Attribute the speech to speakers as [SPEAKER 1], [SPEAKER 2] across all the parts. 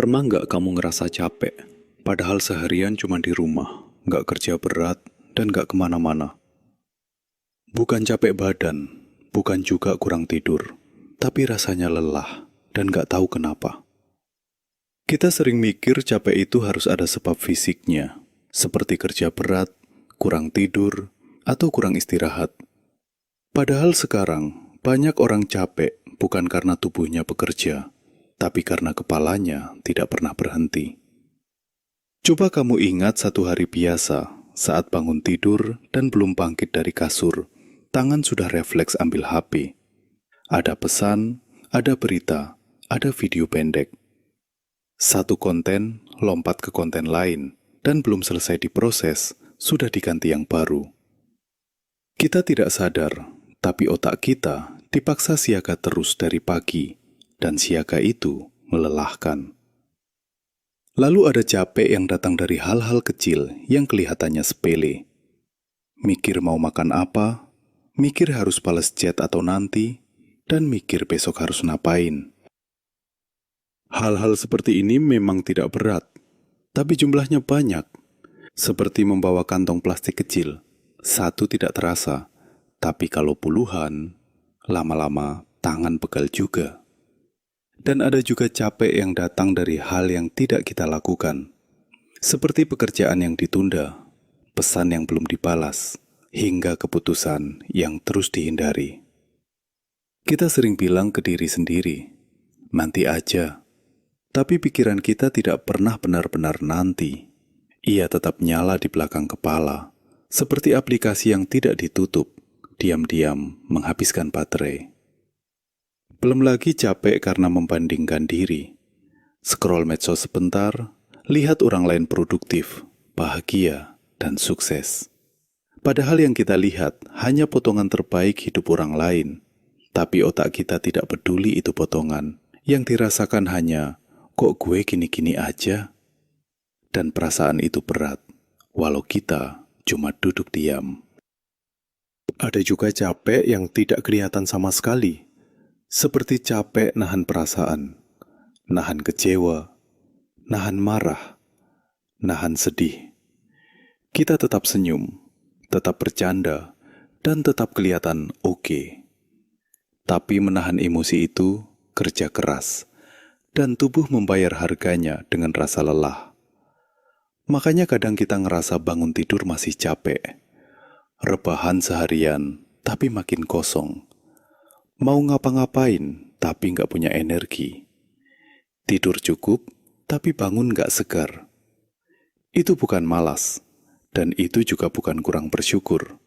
[SPEAKER 1] Pernah nggak kamu ngerasa capek, padahal seharian cuma di rumah, nggak kerja berat, dan nggak kemana-mana? Bukan capek badan, bukan juga kurang tidur, tapi rasanya lelah, dan nggak tahu kenapa. Kita sering mikir capek itu harus ada sebab fisiknya, seperti kerja berat, kurang tidur, atau kurang istirahat. Padahal sekarang, banyak orang capek bukan karena tubuhnya bekerja, tapi karena kepalanya tidak pernah berhenti. Coba kamu ingat satu hari biasa, saat bangun tidur dan belum bangkit dari kasur, tangan sudah refleks ambil HP. Ada pesan, ada berita, ada video pendek. Satu konten lompat ke konten lain, dan belum selesai diproses, sudah diganti yang baru. Kita tidak sadar, tapi otak kita dipaksa siaga terus dari pagi, dan siaga itu melelahkan. Lalu ada capek yang datang dari hal-hal kecil yang kelihatannya sepele. Mikir mau makan apa, mikir harus balas chat atau nanti, dan mikir besok harus ngapain. Hal-hal seperti ini memang tidak berat, tapi jumlahnya banyak. Seperti membawa kantong plastik kecil, satu tidak terasa, tapi kalau puluhan, lama-lama tangan pegal juga. Dan ada juga capek yang datang dari hal yang tidak kita lakukan, seperti pekerjaan yang ditunda, pesan yang belum dibalas, hingga keputusan yang terus dihindari. Kita sering bilang ke diri sendiri, nanti aja. Tapi pikiran kita tidak pernah benar-benar nanti. Ia tetap nyala di belakang kepala, seperti aplikasi yang tidak ditutup, diam-diam menghabiskan baterai. Belum lagi capek karena membandingkan diri. Scroll medsos sebentar, lihat orang lain produktif, bahagia, dan sukses. Padahal yang kita lihat hanya potongan terbaik hidup orang lain, tapi otak kita tidak peduli itu potongan. Yang dirasakan hanya, kok gue gini-gini aja? Dan perasaan itu berat, walau kita cuma duduk diam. Ada juga capek yang tidak kelihatan sama sekali, seperti capek nahan perasaan, nahan kecewa, nahan marah, nahan sedih. Kita tetap senyum, tetap bercanda, dan tetap kelihatan oke. Tapi menahan emosi itu kerja keras, dan tubuh membayar harganya dengan rasa lelah. Makanya kadang kita ngerasa bangun tidur masih capek. Rebahan seharian, tapi makin kosong. Mau ngapa-ngapain, tapi nggak punya energi. Tidur cukup, tapi bangun nggak segar. Itu bukan malas, dan itu juga bukan kurang bersyukur.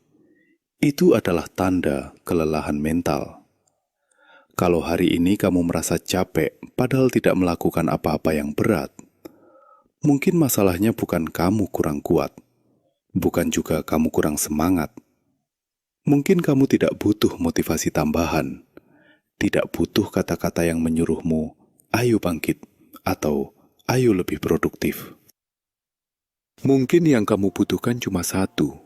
[SPEAKER 1] Itu adalah tanda kelelahan mental. Kalau hari ini kamu merasa capek, padahal tidak melakukan apa-apa yang berat, mungkin masalahnya bukan kamu kurang kuat, bukan juga kamu kurang semangat. Mungkin kamu tidak butuh motivasi tambahan, tidak butuh kata-kata yang menyuruhmu, ayo bangkit, atau ayo lebih produktif. Mungkin yang kamu butuhkan cuma satu,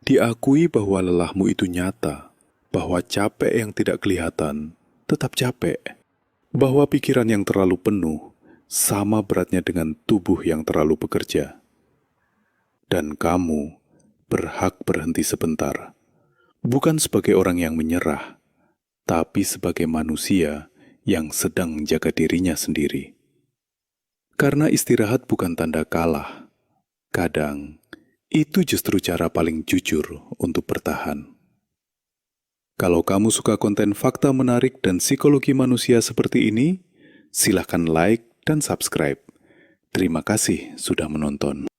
[SPEAKER 1] diakui bahwa lelahmu itu nyata, bahwa capek yang tidak kelihatan tetap capek, bahwa pikiran yang terlalu penuh sama beratnya dengan tubuh yang terlalu bekerja. Dan kamu berhak berhenti sebentar, bukan sebagai orang yang menyerah, tapi sebagai manusia yang sedang menjaga dirinya sendiri. Karena istirahat bukan tanda kalah, kadang itu justru cara paling jujur untuk bertahan. Kalau kamu suka konten fakta menarik dan psikologi manusia seperti ini, silahkan like dan subscribe. Terima kasih sudah menonton.